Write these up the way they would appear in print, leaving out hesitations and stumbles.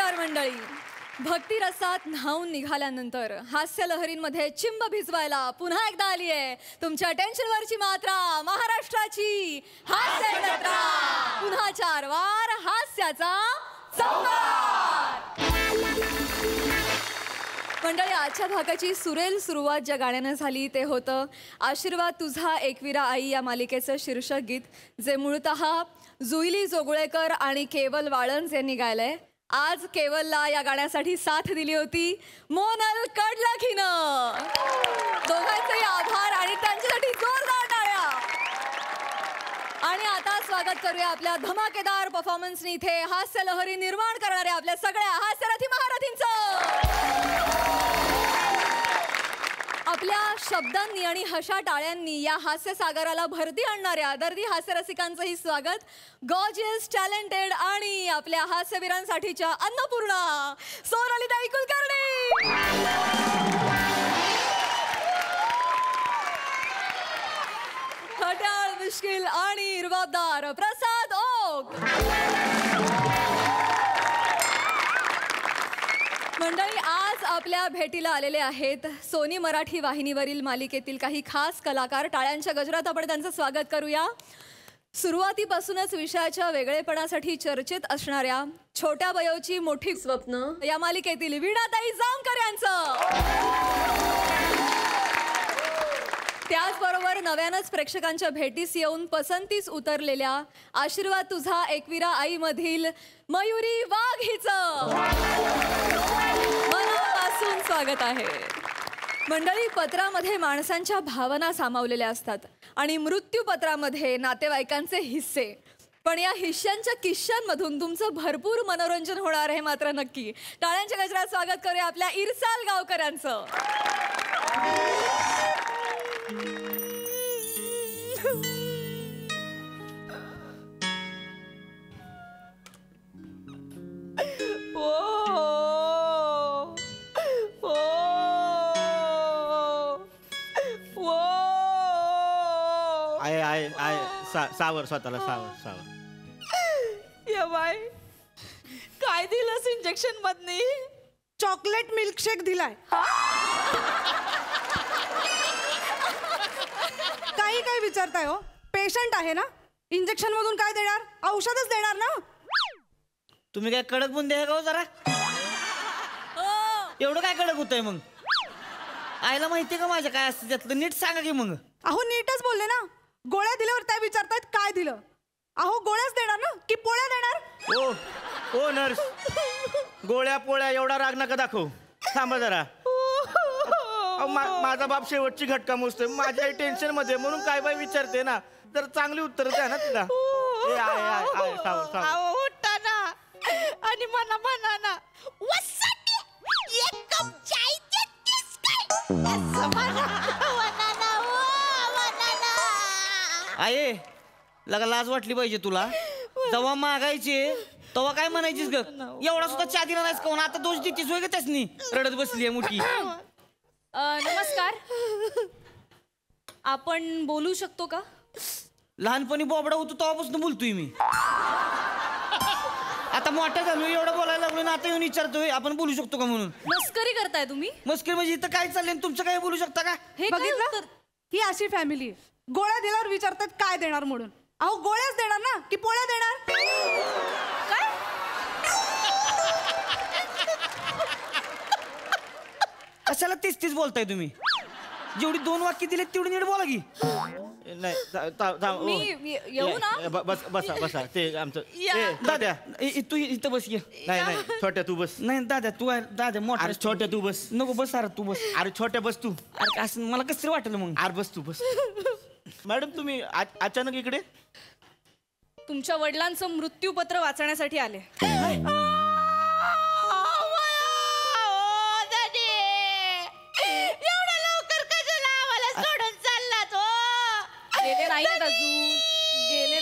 नमस्कार मंडळी. भक्ती रसात न्हाऊन निघाल्यानंतर हास्य लहरींमध्ये चिंब भिजवायला पुन्हा एकदा आली आहे तुमच्या टेन्शनवरची मात्रा, महाराष्ट्राची हास्य जत्रा. पुन्हा 4 वार हास्याचा संभार. मंडळी, आजच्या भागाची सुरेल सुरुवात ज्या गाण्यानं झाली ते होतं आशीर्वाद तुझा एकविरा आई या मालिकेचं शीर्षक गीत, जे मूळतः जुईली जोगळेकर आणि केवल वाळंज यांनी गायलंय. आज केवलला या गाण्यासाठी साथ दिली होती मोनल कडलखीनं. दोघांचेही आभार आणि त्यांच्यासाठी जोरदार टाळ्या. आणि आता स्वागत करूया आपल्या धमाकेदार परफॉर्मन्सनी इथे हास्य लहरी निर्माण करणाऱ्या आपल्या सगळ्या हास्यरथी महारथींचं. आपल्या शब्दांनी आणि हशा टाळ्यांनी या हास्य सागराला भरती आणणाऱ्या दर्दी हास्यरसिकांचंही स्वागत. गॉर्जियस, टॅलेंटेड आणि आपल्या हास्यवीरांसाठीच्या अन्नपूर्णा सोनालीताई कुलकर्णी. खट्याळ, मिश्किल आणि रुबाबदार प्रसाद ओक. मंडळी, आज आपल्या भेटीला आलेले आहेत सोनी मराठी वाहिनीवरील मालिकेतील काही खास कलाकार. टाळ्यांच्या गजरात आपण त्यांचं स्वागत करूया. सुरुवातीपासूनच विषयाच्या वेगळेपणासाठी चर्चेत असणाऱ्या छोट्या वयोची मोठी स्वप्न या मालिकेतील वीणाताई जामकर यांचं. त्याचबरोबर नव्यानंच प्रेक्षकांच्या भेटीस येऊन पसंतीस उतरलेल्या आशीर्वाद तुझा एकविरा आई मधील मयुरी वाघ हिचं मनापासून स्वागत आहे. मंडळी, पत्रामध्ये माणसांच्या भावना सामावलेल्या असतात आणि मृत्यूपत्रामध्ये नातेवाईकांचे हिस्से. पण या हिश्श्यांच्या किश्श्यांमधून तुमचं भरपूर मनोरंजन होणार आहे मात्र नक्की. टाळ्यांच्या गजरात स्वागत करूया आपल्या इरसाल गावकर यांचं. सावर स्वतःला सावर. या बाय, काय दिलंस इंजेक्शन मधनी? चॉकलेट मिल्कशेक दिलाय. काही काय विचारताय हो? पेशंट आहे ना, इंजेक्शन मधून काय देणार? औषधच देणार ना. तुम्ही काय कडक बुंदे आहे का हो जरा? एवढं काय कडक होतंय मग? आईला माहितीये का माझ्या काय असतं त्यातलं? नीट सांगा की मग. अहो नीटच बोलले ना. गोळ्या दिल्यावर त्या विचारतायत काय दिलं. अहो गोळ्याच देणार ना की पोळ्या देणार? ओ नर्स, गोळ्या पोळ्या एवढा राग नका दाखव. थांबा जरा. माझा बाप शेवटची घटका मोजतोय. माझ्या टेन्शन मध्ये म्हणून काय बाय विचारते ना. तर चांगली उत्तर द्या ना तिला. उठा ना आणि म्हणा ना, एक कप चाय देतीस काय? आये, लगा लाज वाटली पाहिजे तुला. जेव्हा मागायचे तेव्हा काय म्हणायचीस ग? एवढा सुद्धा चहा दिला नाहीस का? आता दोष देतीस होय ग त्यासनी? रडत बसली मोठी. नमस्कार, आपण बोलू शकतो का? लहानपणी बोबडा होतो तेव्हापासून बोलतोय मी. आता मोठा झालो, एवढं बोलायला लागलो ना, आता येऊन विचारतोय आपण बोलू शकतो का म्हणून. मस्करी करताय तुम्ही? मस्करी म्हणजे इथं काय चाललंय? तुमचं काय बोलू शकता का? हे बघितलं, ही अशी फॅमिली. गोळ्या दिल्यावर विचारतात काय देणार म्हणून. अहो गोळ्याच देणार ना की पोळ्या देणार? काय? कशाला तीच बोलताय तुम्ही? जेवढी 2 वाक्य दिले तेवढी नीट बोला की. मी येऊ ना? बसा. ते आमचं दाद्या, तू इथं बस. ये. नाही छोट्या तू बस. नाही दाद्या तू दाद्या मोठा. छोट्या तू बस. नको बस. अरे तू बस. अरे छोट्या बस तू. अरे असं मला कसं वाटलं मग. अरे बस तू बस. मॅडम, तुम्ही अचानक इकडे? तुमच्या वडिलांचं मृत्यूपत्र वाचण्यासाठी आले. एवढ्या लवकर कशाला आम्हाला सोडून चाललात हो? गेले नाहीत अजून. गेले.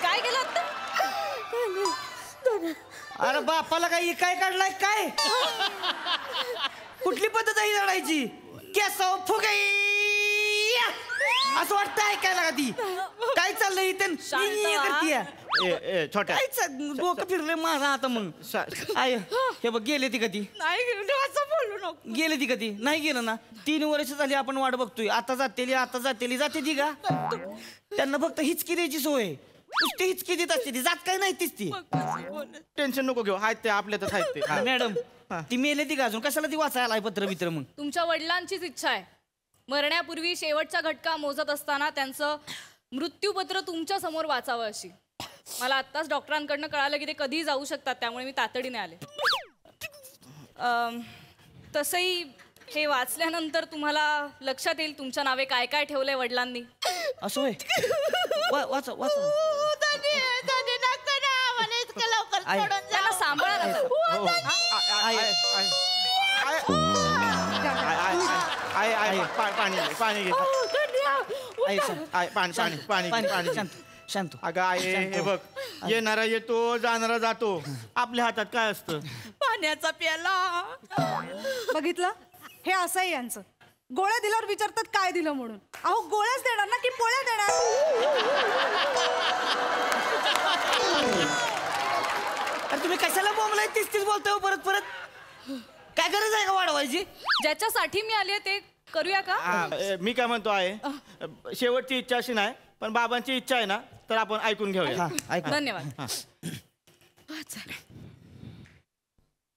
काय केलं आता? अरे बापाला काय काढलाय काय? कुठली पद्धत आहे लढायची? केसाव फुगई. असं वाटतं ऐकायला का ती काय चाललंय इथं करतीये छोट्या डोकं फिरले माझा आता मग आय हे बघ गेले ती कधी नाही असं बोलू नको. गेले ती कधी नाही गेलं ना 3 वर्ष झाली आपण वाट बघतोय आता जाते ती का त्यांना फक्त हिचकी द्यायची सोय आहे. नुसती हिचकी देत असते ती जात काय नाही तीच ती टेन्शन नको घेऊ आहेत ते आपल्यातच आहेत ते मॅडम ती मेले ती का अजून कशाला ती वाचायला पत्र मित्र मग तुमच्या वडिलांचीच इच्छा आहे. मरण्यापूर्वी शेवटचा घटका मोजत असताना त्यांचं मृत्यूपत्र तुमच्या समोर वाचावं अशी. मला आत्ताच डॉक्टरांकडनं कळालं की ते कधीही जाऊ शकतात, त्यामुळे मी तातडीने आले. तसंही हे वाचल्यानंतर तुम्हाला लक्षात येईल तुमच्या नावे काय काय ठेवलंय वडिलांनी. असं होय वाचा वाचा दादी नका ना आम्हाला इतकं लवकर आई. सोडून त्यांना जा. सांभाळा ना जरा. पाणी घे आई, पाणी शांत शांत अगं आहे हे बघ येणारा येतो जाणारा जातो आपल्या हातात काय असतं. पाण्याचा प्याला. बघितलं हे असं आहे यांचं. गोळ्या दिल्यावर विचारतात काय दिलं म्हणून. अहो गोळ्याच देणार ना की पोळ्या देणार. अरे तुम्ही कशाला बोंबलाय तीच बोलतोय परत परत काय गरज आहे का वाढवायची. ज्याच्यासाठी मी आले ते करूया का. मी काय म्हणतो आहे शेवटची इच्छा अशी नाही पण बाबांची इच्छा आहे ना तर आपण ऐकून घेऊया. धन्यवाद.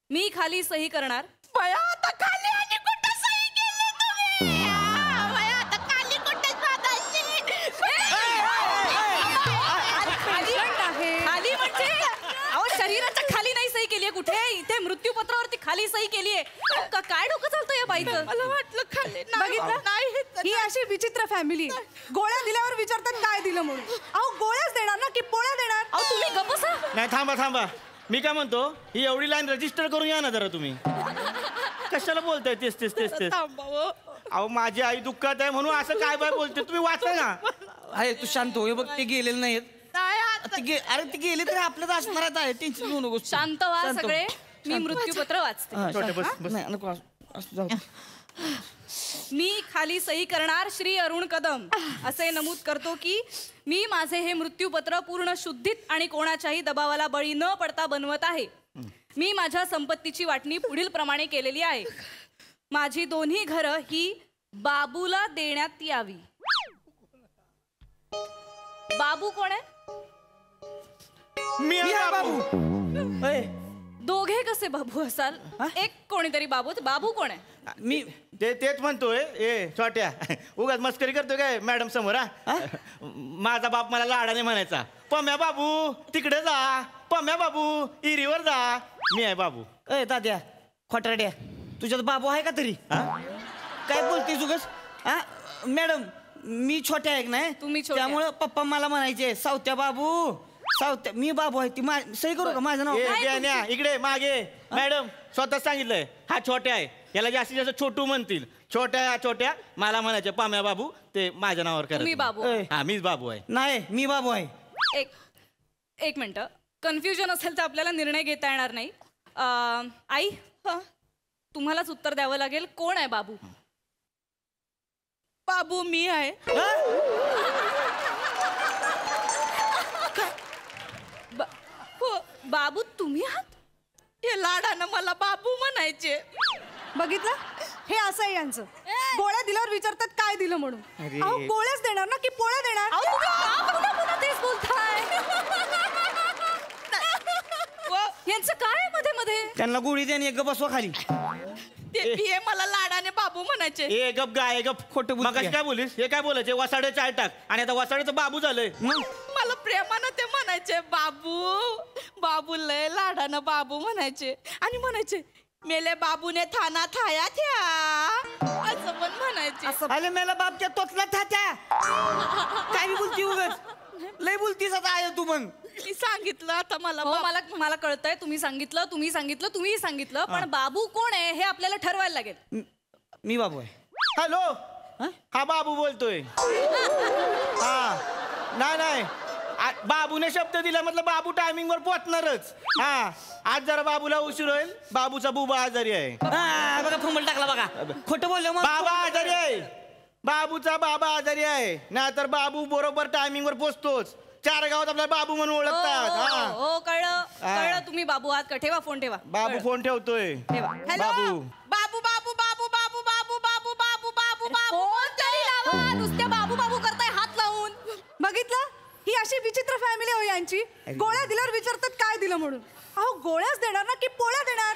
मी खाली सही करणार. बया आता खाली आणि कुठं सही केली तुम्ही. बया आता खाली कुठेच वाचायची. खाली म्हणजे अहो शरीराच्या खाली नाही सही केलीये कुठे. इथे मृत्यूपत्रावरती खाली सही केलीये. काय डोकं चालतं या बाईचं. मला वाटलं खाली बघितलं नाही ही अशी विचित्र फॅमिली. गोळ्या दिल्यावर विचारतात काय दिलं म्हणून. अहो गोळ्याच देणार ना की पोळ्या देणार. अहो तुम्ही गप्प बसा. नाही थांबा मी काय म्हणतो ही एवढी लाईन रजिस्टर करून या ना जरा तुम्ही. कशाला बोलताय तेच थांबावं. अहो माझी आई दुःखात आहे म्हणून असं काय बाय बोलते तुम्ही वाचा ना. आहे तू शांत हो. हे बघ ते गेलेले नाहीत. नाही आता अरे ते गेले तरी आपलं तर असणार आहे. टेन्शन घेऊ नको. शांत व्हा शांत हो. सगळे. मी मृत्यूपत्र वाचते. छोटे बस नाही नको असं जाऊ. मी खाली सही करणार श्री अरुण कदम असे नमूद करतो की मी माझे हे मृत्यूपत्र पूर्ण शुद्धीत आणि कोणाच्याही दबावाला बळी न पडता बनवत आहे. मी माझ्या संपत्तीची वाटणी पुढील प्रमाणे केलेली आहे. माझी दोन्ही घरं ही बाबूला देण्यात यावी. बाबू कोण आहे. मी आहे बाबू. होय. दोघे कसे बाबू असाल. एक कोणीतरी बाबू कोण आहे. मी तेच म्हणतोय ए छोट्या उगाच मस्करी करतोय काय मॅडम समोर. माझा बाप मला लाडाने म्हणायचा पम्या बाबू तिकडे जा पम्या बाबू इरीवर जा. मी आहे बाबू. अय दाद्या खोटारड्या तुझ्यात बाबू आहे का तरी. काय बोलते जुगस. मॅडम मी छोट्या आहे नाही तुम्ही छोट्या. त्यामुळं पप्पा मला म्हणायचे सावत्या बाबू सावत्या. मी बाबू आहे ती सही करू का माझं नाव. इकडे मागे मॅडम स्वतः सांगितलंय हा छोट्या आहे. याला जास्तीत जास्त छोटू म्हणतील. छोट्या मला म्हणायचे पाम्या बाबू ते माझ्या नावावर करा. तुम्ही बाबू. हा मीच बाबू आहे. नाही मी बाबू आहे. एक मिनिट. कन्फ्युजन असेल तर आपल्याला निर्णय घेता येणार नाही. आई तुम्हालाच उत्तर द्यावं लागेल. कोण आहे बाबू. बाबू मी आहे. बाबू तुम्ही आहात. हे लाडानं मला बाबू म्हणायचे. बघितलं हे असं आहे यांचं. गोळ्या दिल्यावर विचारतात काय दिलं म्हणून. अहो गोळ्याच देणार ना की पोळ्या देणार. अहो, तुम्ही का पुन्हा तेच बोलताय. यांचं काय मध्ये त्यांना गोळी द्या एक बसवा खाली. हे मला लाडाने बाबू म्हणायचे. ए गप गाय गप खोटं मग बोलते. काय बोलीस हे काय बोलायचे वसाडे चाय टाक आणि आता वसाड्याचं बाबू झालंय. मला प्रेमानं ते म्हणायचे बाबू लय लाडानं बाबू म्हणायचे. आणि म्हणायचे मेले बाबूने थाना थाया थ्या असं पण म्हणायचे. अरे मेला बापच्या तोतला थात्या काय बी बोलती उगाच. लय बोलतीस आता आहे तू मग. मी सांगितलं आता मला हो मला कळतंय. तुम्ही सांगितलं पण बाबू कोण आहे हे आपल्याला ठरवायला लागेल. मी बाबू आहे. हॅलो हा बाबू बोलतोय. हा नाही बाबूने शब्द दिला म्हटलं बाबू टायमिंग वर पोहोचणारच. हा आज जरा बाबूला उशीर होईल. बाबूचा बुबा आजारी आहे. बघा फुंबल टाकला बघा. खोटं बोललो मग. बाबा आजारी आहे. बाबूचा बाबा आजारी आहे नाहीतर बाबू बरोबर टायमिंगवर पोचतोच. 4 गावात आपल्याला बाबू म्हणून ओळखतात. हा. हो कळलं कळलं. तुम्ही बाबू आहात का? ठेवा फोन ठेवा. बाबू फोन ठेवतोय. ठेवा. हॅलो बाबू बाबू बाबू बाबू बाबू बाबू बाबू बाबू बाबू बाबू तरी लावा. नुसत्या बाबू बाबू करताय हात लावून. बघितलं ही अशी विचित्र फॅमिली हो यांची. गोळ्या दिल्यावर विचारतात काय दिलं म्हणून. अहो गोळ्याच देणार ना की पोळ्या देणार.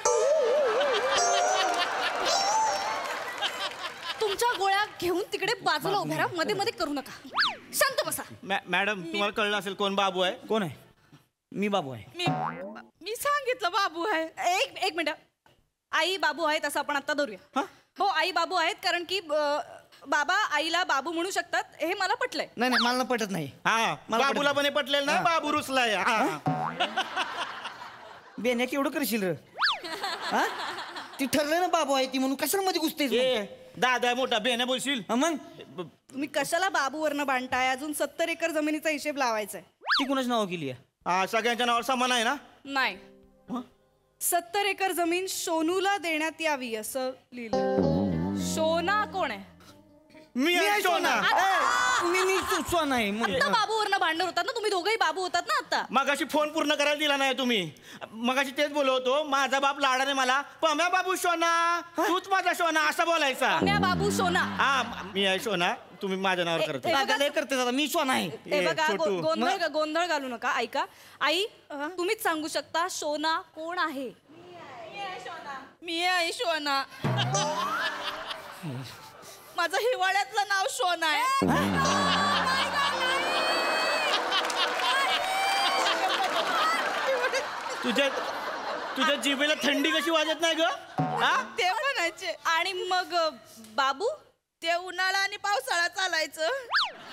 तुमच्या गोळ्या घेऊन तिकडे बाजूला उभ्या राहा. मध्ये मध्ये करू नका. शांत बसा. मॅडम तुम्हाला कळलं असेल कोण बाबू आहे? कोण आहे? मी बाबू आहे. मी सांगितलं बाबू आहे. एक मिनिट. आई बाबू आहेत असं आपण आता धरूया. हो आई बाबू आहेत कारण की बाबा आईला बाबू म्हणू शकतात हे मला पटलंय. नाही नाही मला पटत नाही. हा मला बाबूला पण हे पटलेलं ना. बाबू रुसलाय. बेन्या केवढं करशील र? हा? ती ठरलं ना बाबू आहे ती म्हणून कशाला मध्ये घुसतेस मग? ए दादा मोठा बेने बोलशील. हा मग तुम्ही कशाला बाबूवरनं बांधताय? अजून 70 एकर जमिनीचा हिशेब लावायचा आहे. ती कुणाच नाव केली आहे? सगळ्यांच्या नावावर समान आहे ना. नाही 70 एकर जमीन सोनूला देण्यात यावी असं लिहिलं. शोना कोण आहे? मी आहे सोना. मी सोना आहे मग. आता बाबूवरनं भांडण होतात ना तुम्ही दोघंही बाबू होतात ना आता. मगाशी फोन पूर्ण करायला दिला नाही तुम्ही. मगाशी तेच बोलवतो माझा बाप लाडाने मला पम्या बाबू सोना तूच माझा सोना असं बोलायचा. म्या बाबू सोना. हा मी आहे सोना तुम्ही माझ्या नावावर करतो. दादा लय करते दादा मी सोना आहे. हे बघा छोटू. गोंधळ घालू नका. ऐका आई तुम्हीच सांगू शकता शोना कोण आहे? मी आहे शोना. माझं हिवाळ्यातलं नाव शोना आहे. तुझ्या जिभेला थंडी कशी वाजत नाही ग? ते म्हणायचे. आणि मग बाबू ते उन्हाळा आणि पावसाळा चालायचं.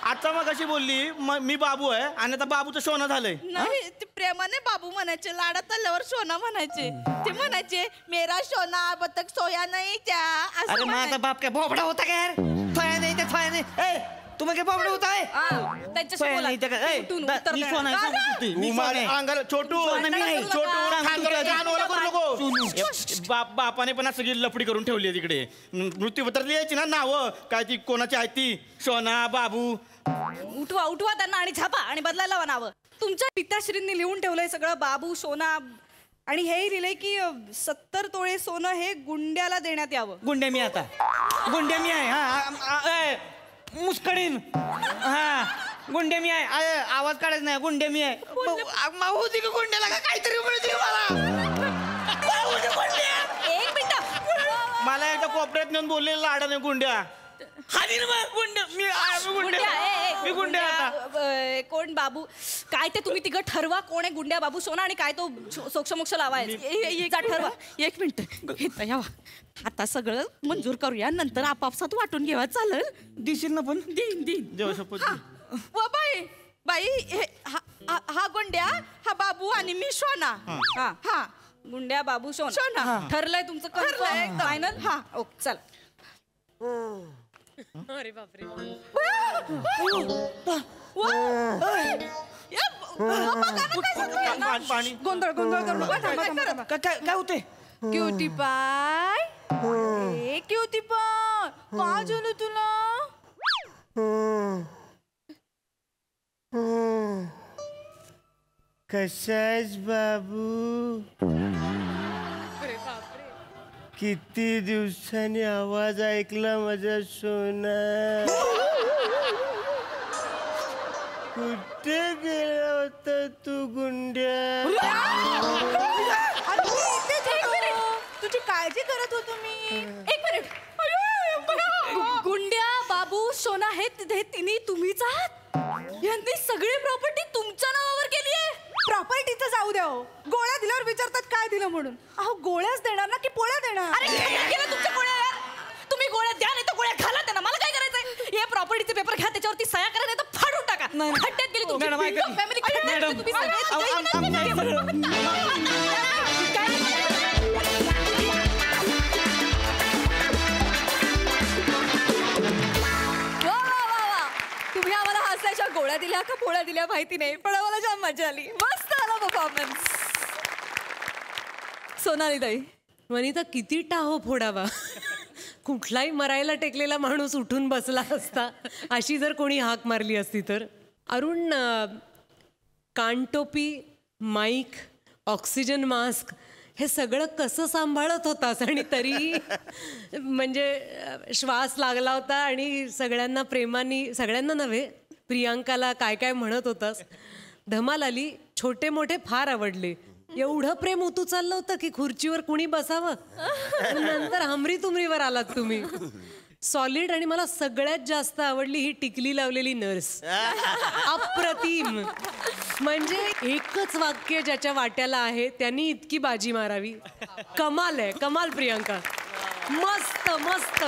आता मग कशी बोलली मी बाबू आहे आणि आता बाबूचं सोना झालंय. नाही ते प्रेमाने बाबू म्हणायचे. लाडात आल्यावर सोना म्हणायचे. ते म्हणायचे मेरा सोना बतक सोया नाही त्या असं अरे म्हणायचे. माझा बाप काय बोबडा होता काय यार? थोया नाही त्या थोया नाही. ए तुम्हाला काय बोबडा होता आहे? त्यांच्याशी थोया बोला. नाही त्या काय? ए, उठून दा- उत्तर मी द्या. सोना आहे, सांगू तुझी. मी सोना आहे. अंगाला छोटू सोना मी आहे. छोटू नका. कान ओला करू नको. बापाने पण असं सगळी लफडी करून ठेवली आहे तिकडे. मृत्यूपत्रात लिहायची ना नावं काय ती कोणाची आहे ती. सोना बाबू. उठवा उठवा त्यांना आणि छापा आणि बदलायला लावा नावं. तुमच्या पिताश्रींनी लिहून ठेवलंय सगळं बाबू सोना. आणि हेही लिहिलंय की 70 तोळे सोनं हे गुंड्याला देण्यात यावं. गुंड्या मी आता. गुंड्या मी आहे. हा मुस्कडीन. हा गुंड्या मी आहे. आवाज काढायचा नाही. गुंड्या मी आहे. होती का गुंड्याला का काहीतरी मिळते मला. एक मिनिट. मला एकदा कोपऱ्यात नेऊन बोललेलं लाडाने गुंड्या. मी गुंड्या आता. कोण बाबू काय ते तुम्ही तिघं ठरवा कोण आहे गुंड्या बाबू सोना आणि काय तो सोक्षमोक्ष लावायचा ठरवा. एक मिनिट इथं यावा. आता सगळं मंजूर करूया नंतर आपापसात वाटून घेवा चालेल. दिसेल ना पण. दिन दिन देवशपथ. व बाई हा गुंड्या हा बाबू आणि मी सोना. हा हा गुंड्या बाबू सोना. सोना ठरलंय तुमचं ठरलंय एकदम. फायनल. हा ओके चला. अरे बापरे. पाणी गोंधळ गोंधळ करू नका. थांबा, थांबा, थांबा. काय होते? क्युटी पाय ए क्युटी पाय काय झालं तुला? कशाच बाबू? किती दिवसांनी आवाज ऐकला माझा सोना. कुठे गेला होता तू गुंड्या? अरे मी इथेच होतो. तुझी काळजी करत होतो मी. एक मिनिट. गुंड्या बाबू सोना हे तिन्ही तुम्हीच आहात. यांनी सगळी प्रॉपर्टी तुमच्या नावावर केली आहे. प्रॉपर्टीचं जाऊ द्या हो. गोळ्या दिल्यावर विचारतात काय दिलं म्हणून. अहो गोळ्याच देणार ना की पोळ्या देणार? अरे काय केलं तुमच्या गोळ्या यार? तुम्ही गोळ्या द्या नाही तर गोळ्या घाला त्यांना. मला काय करायचंय? हे प्रॉपर्टीचे पेपर घ्या त्याच्यावरती सह्या करा नाही तर फाडून टाका. खड्ड्यात गेली तुमची मॅडम, ऐका. फॅमिली खड्ड्यात गेली मॅडम, तुम्ही सगळे. वा, वा, वा, वा. तुम्ही आम्हाला हसायच्या गोळ्या दिल्या का पोळ्या दिल्या माहिती नाही पण आम्हाला जाम मजा आली. मस्त आला परफॉर्मन्स. सोनाली ताई वनिता किती टाहो फोडावा. कुठलाही मरायला टेकलेला माणूस उठून बसला असता अशी जर कोणी हाक मारली असती तर. अरुण, कानटोपी, माईक, ऑक्सिजन मास्क हे सगळं कसं सांभाळत होतास? आणि तरी म्हणजे श्वास लागला होता आणि सगळ्यांना प्रेमाने, सगळ्यांना नव्हे प्रियांकाला काय काय म्हणत होतास. धमाल आली. छोटे मोठे फार आवडले. एवढं प्रेम उतू चाललं होतं की खुर्चीवर कुणी बसावं. नंतर हमरी तुमरीवर आलात तुम्ही. सॉलिड. आणि मला सगळ्यात जास्त आवडली ही टिकली लावलेली नर्स. अप्रतिम. म्हणजे एकच वाक्य ज्याच्या वाट्याला आहे त्यांनी इतकी बाजी मारावी. कमाल आहे, कमाल प्रियांका. मस्त मस्त.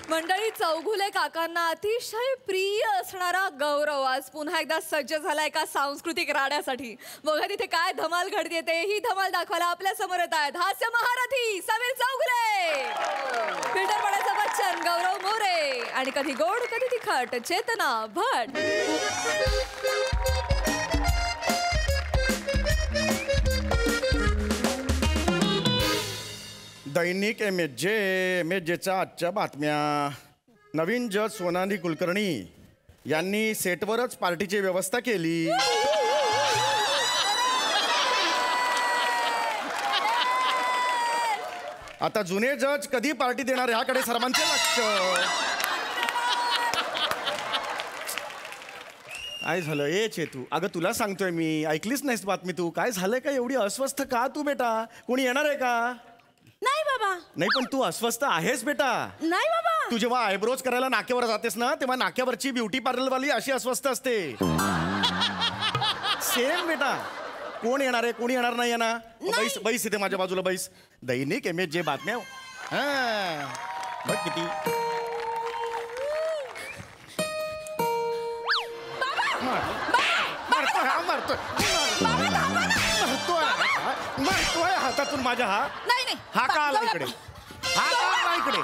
मंडळी, चौघुले काकांना अतिशय प्रिय असणारा गौरव आज पुन्हा एकदा सज्ज झाला एका सांस्कृतिक राड्यासाठी. बघा तिथे काय धमाल घडते ते. ही धमाल दाखवायला आपल्या समोर येत आहेत हास्य महारथी समीर चौघुले, फिल्टर पडायचा बच्चन गौरव मोरे आणि कधी गोड कधी तिखट चेतना भट. दैनिक एमएचजेच्या आजच्या बातम्या. नवीन जज सोनाली कुलकर्णी यांनी सेटवरच पार्टीची व्यवस्था केली. आता जुने जज कधी पार्टी देणार ह्याकडे सर्वांचे लक्ष. काय झालं ए चेतू? अगं तुला सांगतोय मी, ऐकलीच नाहीस बातमी तू? काय झालंय का? एवढी अस्वस्थ का तू बेटा? कोणी येणार आहे का? नाही बाबा. नाही पण तू अस्वस्थ आहेस बेटा. नाही बाबा. तू जेव्हा आयब्रोज करायला नाक्यावर जातेस ना तेव्हा नाक्यावरची ब्युटी पार्लरवाली अशी अस्वस्थ असते. सेम बेटा. कोण येणार आहे, कोणी येणार नाही ना? बैस बैस इथे माझ्या बाजूला बैस. दैनिक एमएचजे बातम्या. हा बघ किती. मारतोय हातातून माझ्या. हा नाही. हा का आला इकडे? हा का आला इकडे?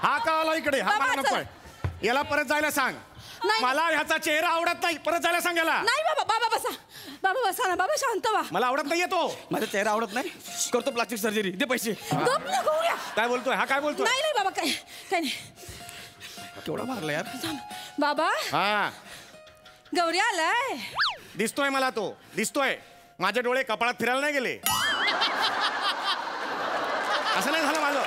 हा का आला इकडे? हा मला नकोय. याला परत जायला सांग. मला ह्याचा चेहरा आवडत नाही. परत जायला सांग याला. नाही बाबा. बाबा बसा. बाबा बसा ना. बाबा शांत व्हा. मला आवडत नाहीये तो. माझा चेहरा आवडत नाही. करतो प्लास्टिक सर्जरी. दे पैसे. गप ना गौऱ्या. काय बोलतोय हा? काय बोलतोय? नाही बाबा. काय काय नाही. केवढा मारला यार. बाबा हा गौऱ्या आलाय. दिसतोय मला तो. दिसतोय. माझे डोळे कपाळात फिरायला नाही गेले. असं नाही झालं माझं.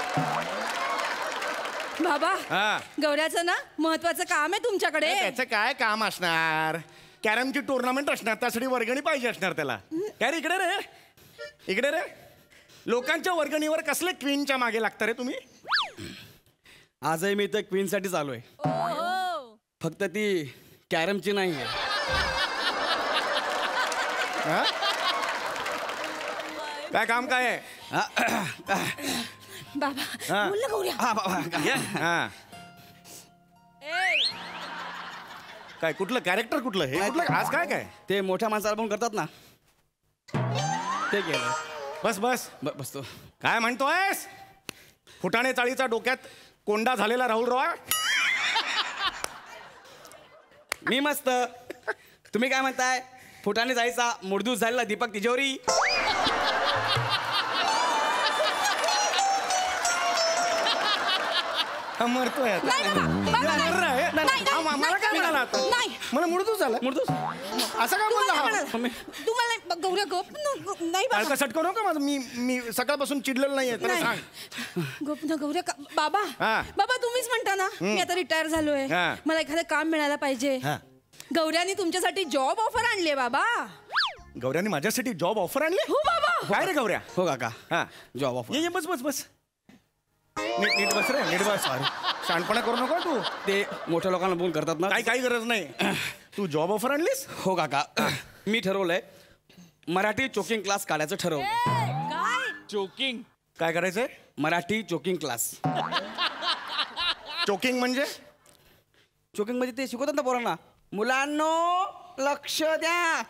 बाबा हा गौऱ्याचं ना महत्वाचं काम आहे तुमच्याकडे. त्याचं काय काम असणार? कॅरमची टुर्नामेंट असणार. त्यासाठी वर्गणी पाहिजे असणार त्याला. काय रे इकडे रे. इकडे रे. लोकांच्या वर्गणीवर कसले क्वीनच्या मागे लागता रे तुम्ही? आजही मी तर क्वीनसाठीच आलोय. फक्त ती कॅरमची नाही आहे. काय काम काय आहे? बाबा बोल ना गौऱ्या. हा काय कुठलं कॅरेक्टर कुठलं हे? कुठलं आज काय काय? ते मोठ्या माणसाला पण करतात ना ते केलं. बस बस बसतो. काय म्हणतोयस? फुटाणे चाळीचा डोक्यात कोंडा झालेला राहुल रॉय. मी मस्त. तुम्ही काय म्हणताय? फुटाणे जायचा मुरदूस झालेला दीपक तिजोरी. मरतोय आता. मला काय म्हणाला आता? मला मुडतूच झाला. मुरदूस असं काय बोलला? तुम्हाला गौऱ्या गप नाही बाबा. सटकू नको माझं. मी सकाळपासून चिडलेलं नाहीये. त्याला सांग. गप ना गौऱ्या. बाबा हा. बाबा तुम्हीच म्हणता ना मी आता रिटायर झालोय. हा. मला एखादं काम मिळायला पाहिजे. गौऱ्यानी तुमच्यासाठी जॉब ऑफर आणली बाबा. गौऱ्याने माझ्यासाठी जॉब ऑफर आणली? हो बाबा. काय रे गौऱ्या? हो काका. हा जॉब ऑफर. ये बस बस बस. नीट बस रे. नीट बस. शहाणपणा करू नको तू. ते मोठ्या लोकांना बोल करतात ना. काही गरज नाही. तू जॉब ऑफर आणलीस? हो काका. मी ठरवलंय मराठी चोकिंग क्लास काढायचं ठरवलंय. चोकिंग काय करायचंय? Marathi choking class. चोकिंग म्हणजे? चोकिंग म्हणजे ते शिकवतात ना पोरांना. मुलांनो लक्ष द्या.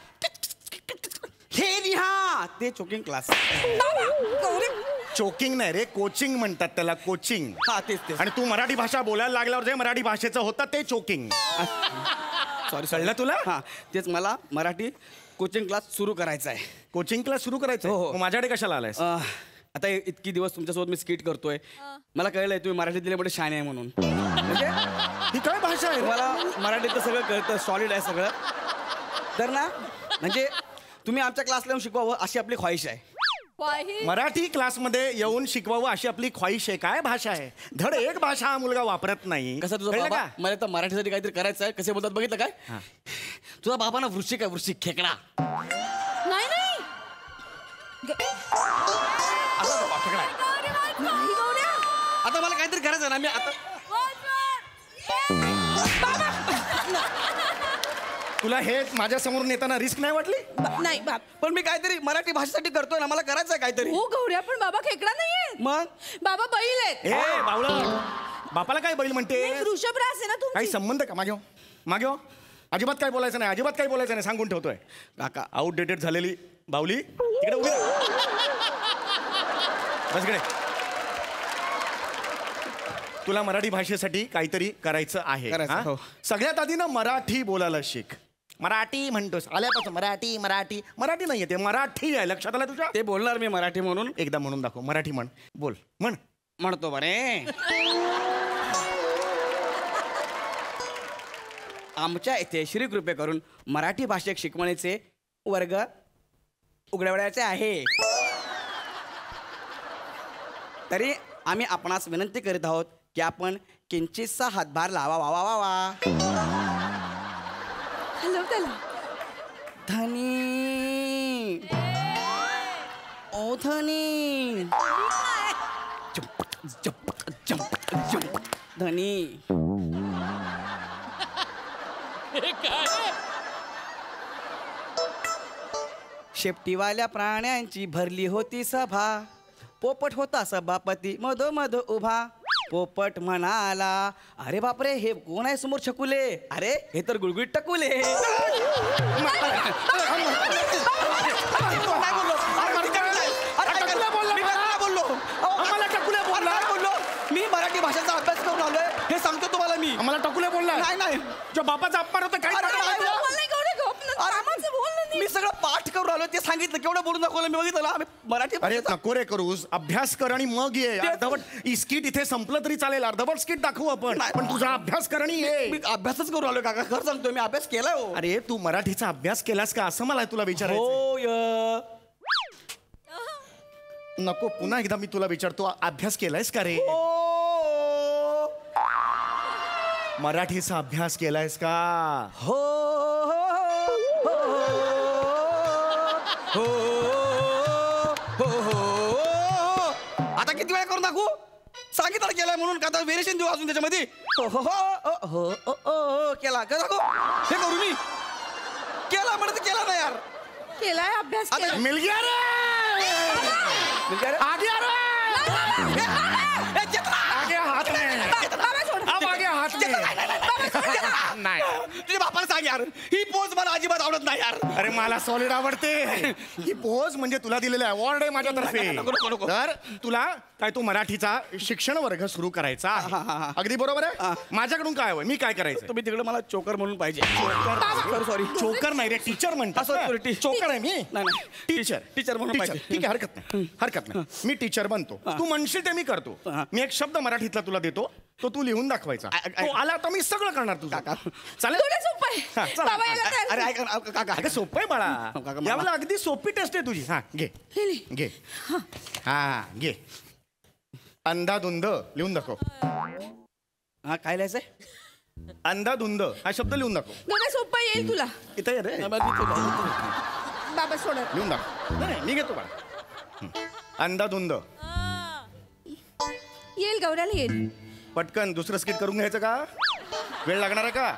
हे लिहा. ते चोकिंग क्लास. चोकिंग नाही रे, कोचिंग म्हणतात त्याला. कोचिंग. हा तेच तेच. आणि तू मराठी भाषा बोलायला लागल्यावर जे मराठी भाषेचं होतं ते चोकिंग. सॉरी कळलं तुला? हा तेच. मला मराठी कोचिंग क्लास सुरू करायचा आहे. कोचिंग क्लास सुरू करायचं? हो. मग माझ्याकडे कशाला आलायस? आता इतकी दिवस तुमच्यासोबत मी स्किट करतोय, मला कळलंय तुम्ही मराठीत दिल्यामुळे शाणे आहे म्हणून. म्हणजे ही काय भाषा आहे? मला मराठीत तर सगळं कळतं, सॉलिड आहे सगळं. तर ना म्हणजे तुम्ही आमच्या क्लासला येऊन शिकवावं अशी आपली ख्वाहिश आहे. मराठी क्लासमध्ये येऊन शिकवावं अशी आपली ख्वाहिश आहे. काय भाषा आहे? धड एक भाषा हा मुलगा वापरत नाही. कसं तुझा कळलं बाबा? का? मला तर मराठीसाठी काहीतरी करायचं आहे. कसे बोलतात बघितलं काय? तुझा बाबा ना वृश्चिक आहे, वृश्चिक खेकडा. नाही नाही नाही गौऱ्या. आता मला काहीतरी करायचं ना. मी आता तुला हे माझ्या समोर नेताना रिस्क नाही वाटली? नाही बाप. पण मी काहीतरी मराठी भाषेसाठी करतोय ना, मला करायचं आहे काहीतरी. हो गौऱ्या, पण बाबा खेकडा नाहीये. मग बाबा बैल आहेत. ए बावळा, बापाला काय बैल म्हणते? नाही, वृषभरास आहे ना काही तुमची. संबंध का? मागे हो, मागे हो. अजिबात काय बोलायचं नाही, अजिबात काही बोलायचं नाही, सांगून ठेवतोय. काका आउटडेटेड झालेली बावली तिकडे उभी राहा. बस इकडे. तुला मराठी भाषेसाठी काहीतरी करायचं आहे. करायचं, हा? हो. सगळ्यात आधी ना मराठी बोलायला शिक. मराठी म्हणतोस आल्यापासून मराठी मराठी मराठी नाहीये, ते मराठी आहे. लक्षात आलं तुझ्या? ते बोलणार मी मराठी म्हणून. एकदा म्हणून दाखव. मराठी म्हण. बोल, म्हण. म्हणतो बरे. आमच्या इथे श्री कृपे करून मराठी भाषिक शिकवणीचे वर्ग उघडवण्याचे आहे. तरी आम्ही आपणास विनंती करीत आहोत की आपण किंचितसा हातभार लावा. वा वा वा वा. हॅलो त्याला. धनी ओ धनी धनी. शेपटीवाल्या प्राण्यांची भरली होती सभा. पोपट होता सभापती मधोमध उभा. पोपट म्हणाला, अरे बापरे, हे कोण आहे समोर छकुले? अरे हे तर गुळगुळीत टकुले. मी मराठी भाषेचा अभ्यास करून आलोय, हे सांगतो तुम्हाला मी. आम्हाला टकुले बोलला? नाही नाही, जो बापाचा अपमान होता काय? मी सगळं पाठ करून आलोय, ते सांगितलं. केवढं बोलून दाखवलं मी, बघितलं ना मराठी. अरे नको रे करूस, अभ्यास कर आणि मग ये. अर्धवट स्किट इथे संपलं तरी चालेल, अर्धवट स्किट दाखवू आपण, पण तुझा अभ्यास कर आणि ये. मी अभ्यासच करून आलोय काका, खरं सांगतोय मी अभ्यास केलाय. हो अरे तू मराठीचा अभ्यास केलास का असं मला तुला विचारायचं. होय. नको, पुन्हा एकदा मी तुला विचारतो, अभ्यास केलायस का रे? मराठीचा अभ्यास केलायस का? हो हो हो. आता किती वेळा करून दाखवू? सांगितलं केलाय म्हणून, का व्हेरिएशन देऊ अजून त्याच्यामध्ये? हो हो हो हो हो केला का दाखव? हे करू मी? केला म्हणत केला ना यार. केलाय अभ्यास. आता मिल गया रे, आ गया रे. आगे हात नाही. तुझ्या बापाला सांग यार, ही पोज मला अजिबात आवडत नाही यार. अरे मला सॉलिड आवडते ही पोज. म्हणजे तुला दिलेला अवॉर्ड आहे माझ्यातर्फे. तर तुला काय, तू मराठीचा शिक्षण वर्ग सुरू करायचा आहे. अगदी बरोबर आहे. माझ्याकडून काय हवंय, मी काय करायचं? तुम्ही तिकडे मला चोकर म्हणून पाहिजे. सॉरी, चोकर नाही रे, टीचर म्हणतात. चोकर आहे मी. नाही टीचर. टीचर म्हणून पाहिजे. ठीक आहे, हरकत नाही, हरकत नाही. मी टीचर बनतो, तू म्हणशील ते मी करतो. मी एक शब्द मराठीतला तुला देतो, तो तू लिहून दाखवायचा. तो आला तर मी सगळं करणार तुझं. चालेल? हा, चला. अरे ऐका ना, काका अगं सोपं आहे बाळा, यावेळेला अगदी सोपी टेस्ट आहे तुझी. हा घे घे. हा घे. अंधाधुंद लिहून दाखव. हा काय लिहायचंय? अंधाधुंद हा शब्द लिहून दाखव. गौऱ्या सोपं येईल तुला. इथं ये रे, बाबा सोड. लिहून दाखव. नाही मी घेतो बाळा. अंधाधुंद येईल, गौऱ्याला येईल. पटकन दुसरं स्किट करून घ्यायचं का? वेळ लागणार आहे का?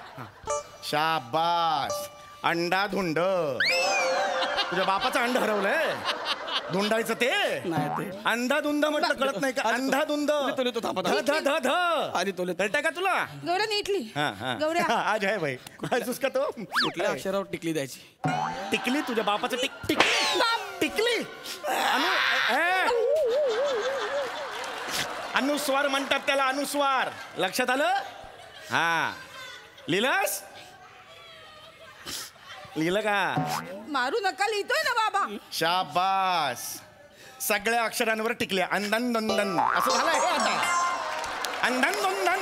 शाबास. अंडाधुंड. तुझ्या बापाचं अंड हरवलंय, धुंडायचं ते नाही ते अंधाधुंद म्हटलं कळत नाही का? अंधाधुंद. ध ध ध आधी तो कळतंय का तुला? गौऱ्या नीटली. गौऱ्या आज आहे भाई. काय का तो? कुठल्या अक्षरावर टिकली द्यायची? टिकली. तुझ्या बापाचं टिकली. टिकली. अनुस्वार म्हणतात त्याला, अनुस्वार. लक्षात आलं? हा लिहिलंस? लिहिलं का? मारू नका, लिहितोय ना बाबा. शाबास. सगळ्या अक्षरांवर टिकल्या. अंधन दंदन असं झालंय हे आता. अंधन दंदन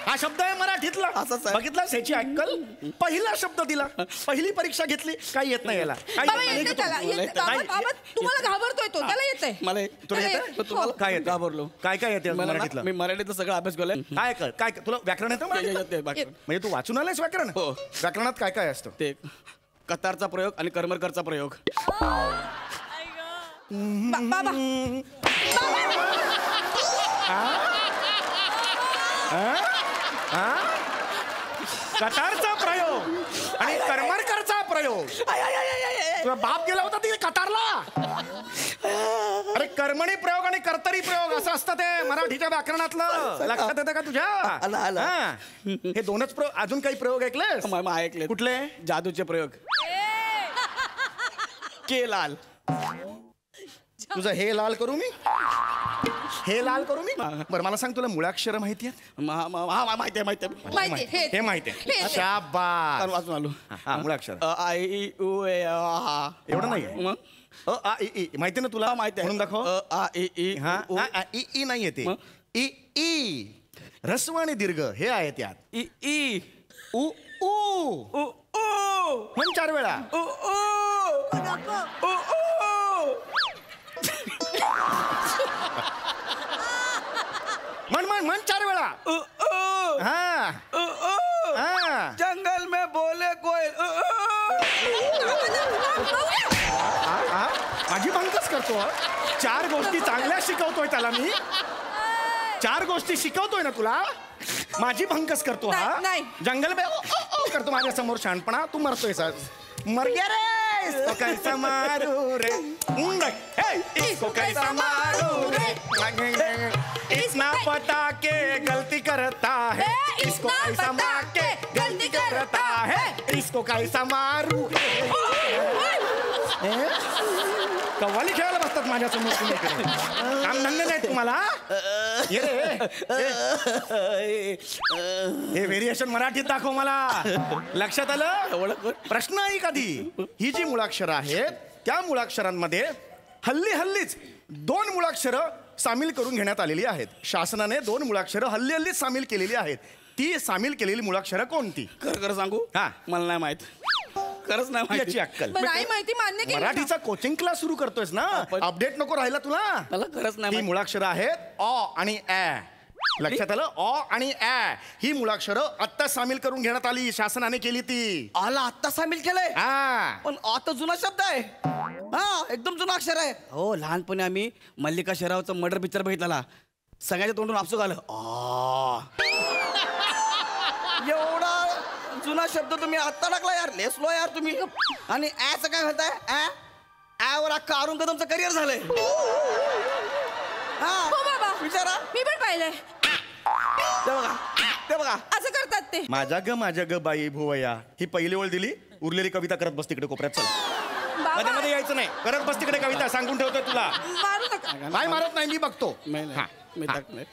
हा शब्द आहे मराठीतला. बघितला ह्याची अक्कल. पहिला शब्द दिला, पहिली परीक्षा घेतली, काही येत नाही याला. बाबा येते त्याला, बाबा तुम्हाला घाबरतोय तो, त्याला येतंय. मला तुला येतं? काय येतं? घाबरलो. काय काय येते मराठीतलं? मी मराठीतला सगळा अभ्यास केलाय. काय कर काय तुला व्याकरण येतं मराठीतलं? म्हणजे तू वाचून आलायस व्याकरण? हो. व्याकरणात काय काय असतं? ते कतारचा प्रयोग आणि करमरकरचा प्रयोग. बाबा कतारचा प्रयोग आणि करमरकरचा प्रयोग. तुझा बाप गेला होता ती कतारला. अरे कर्मणी प्रयोग आणि कर्तरी प्रयोग असं असतं ते मराठीच्या व्याकरणातलं. लक्षात येतं का तुझ्या? हा. हे दोनच प्रयोग. अजून काही प्रयोग ऐकलेस? ऐकले. कुठले? जादूचे प्रयोग. के लाल. तुझं हे लाल करू मी? हे लाल करू मी? बरं मला सांग, तुला मुळाक्षर माहिती आहेत? माहिती आहे. हे माहिती आहे. शाबास. वाचून आलो. हा मुळाक्षर. आय इ उ ए आ. एवढं नाहीये. मग आ इ ई माहिती ना तुला? माहिती आहे. म्हणून दाखव. आ इ ई. हा ई ई नाही येते. ई ई ह्रस्व आणि दीर्घ हे आहे त्यात. इ ई उ ऊ उ उ म्हण 4 वेळा. उ उ उ उ. म्हण 4 वेळा. उ उ हा उ उ. हा. जंगल में बोले कोयल. माझी भंकच करतो. 4 गोष्टी चांगल्या शिकवतोय त्याला मी. 4 गोष्टी शिकवतोय ना तुला. माझी भंकस करतो हा. नाही. जंगल में करतो माझ्या समोर शहाणपणा. तू मरतोय सर. मर गया रे. इसको कैसा मारू रे. इसको कैसा मारू रे. इतना पता के गलती करता है. इसको कैसा मार के गलती करता है. इसको कैसा मारू. कव्वाली खेळायला बसतात माझ्या समोर तुम्ही. काम धंदे नाही तुम्हाला. ये रे. हे व्हेरिएशन मराठीत दाखव मला. लक्षात आलं? प्रश्न आहे कधी. ही जी मुळाक्षरं आहेत त्या मुळाक्षरांमध्ये हल्लीच 2 मुळाक्षरं सामील करून घेण्यात आलेली आहेत. शासनाने 2 मुळाक्षरं हल्लीच सामील केलेली आहेत. ती सामील केलेली मुळाक्षरं कोणती? खरं सांगू? हा. मला नाही माहित. खरंच नाही माहिती. याची अक्कल. नाही माहिती, मान्य केलं. मराठीचा कोचिंग क्लास सुरू करतोयस ना. अपडेट नको राहिला तुला. मला खरंच नाही ही मुळाक्षरं आहेत अ आणि ऍ. लक्षात आलं? अ आणि ऍ ही मुळाक्षरं आत्ता सामील करून घेण्यात आली. शासनाने केली ती. आला आत्ता सामील केलंय. हा. पण आता जुना शब्द आहे. हा एकदम जुना अक्षर आहे. हो लहानपणी आम्ही मल्लिका शेरावचा मर्डर पिक्चर बघितला. सगळ्याच्या तोंडून आपसू आलं. एवढा जुना शब्द तुम्ही आत्ता टाकला यार. लेसलो यार तुम्ही. आणि ऍचं काय म्हणताय? ऍवर अख्खा अरुण कदमचं करिअर झालंय. हो बाबा विचारा. मी पण पाहिलंय. ते बघा असं करतात ते. माझ्या ग बाई भुवया ही पहिली ओळ दिली. उरलेली कविता करत बस तिकडे कोपऱ्यात. चल मध्ये मध्ये यायचं नाही. करत बस तिकडे कविता. सांगून ठेवतोय तुला. मारू नका. काय मारत नाही मी बघतो. हा.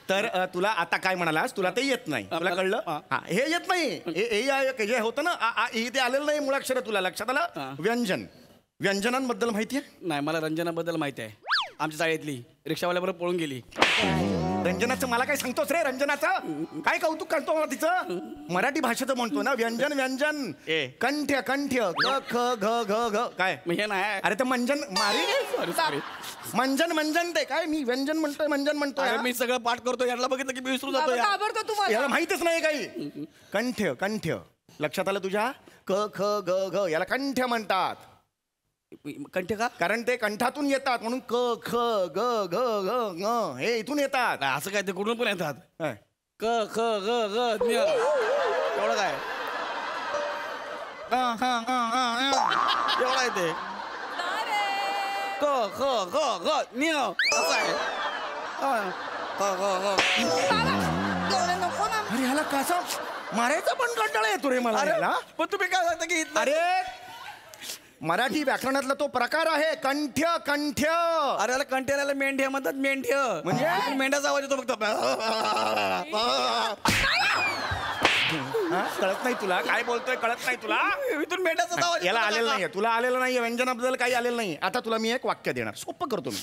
तर तुला आता काय म्हणालास? तुला ते येत नाही. तुला कळलं? हा हे येत नाही. जे होतं ना ते आलेलं नाही मुळाक्षर. तुला लक्षात आलं? व्यंजनांबद्दल माहिती आहे? नाही मला रंजनाबद्दल माहिती आहे. आमच्या शाळेतली रिक्षावाल्याबरोबर पळून गेली. रंजनाचं मला काय सांगतोस रे? रंजनाचं काय कौतुक करतो मला तिचं. मराठी भाषेचं म्हणतो ना. व्यंजन कंठ्य क ख घ घ घ. काय हे नाही. अरे ते मंजन मारी. मंजन ते काय मी व्यंजन म्हणतोय. मी सगळं पाठ करतो. याला बघितलं की मी विसरून जातो. घाबरतो तुम्हाला. याला माहितच नाही काही. कंठ्य लक्षात आलं तुझ्या? क ख ग घ याला कंठ्य म्हणतात. कंठ का? कारण ते कंठातून येतात म्हणून क ख ग घ घ ङ हे इथून येतात. असं काय ते कुठून पण येतात. क ख ग घ एवढं काय एवढं आहे ते. क ख ग घ असं आहे. अरे ह्याला कसा मारायचा पण कंटाळा येतो रे मला. पण तुम्ही काय सांगता की अरे मराठी व्याकरणातला तो प्रकार आहे कंठ्य. अरे याला कंठ्याला मेंढ्या म्हणतात. मेंढ्य म्हणजे मेंढ्याचा आवाज येतो फक्त. कळत नाही तुला काय बोलतोय कळत नाही तुला इथून मेंढ्याचा आवाज याला आलेलं नाहीये तुला आलेलं नाहीये व्यंजनाबद्दल काही आलेलं नाही आता तुला मी एक वाक्य देणार सोपं करतो मी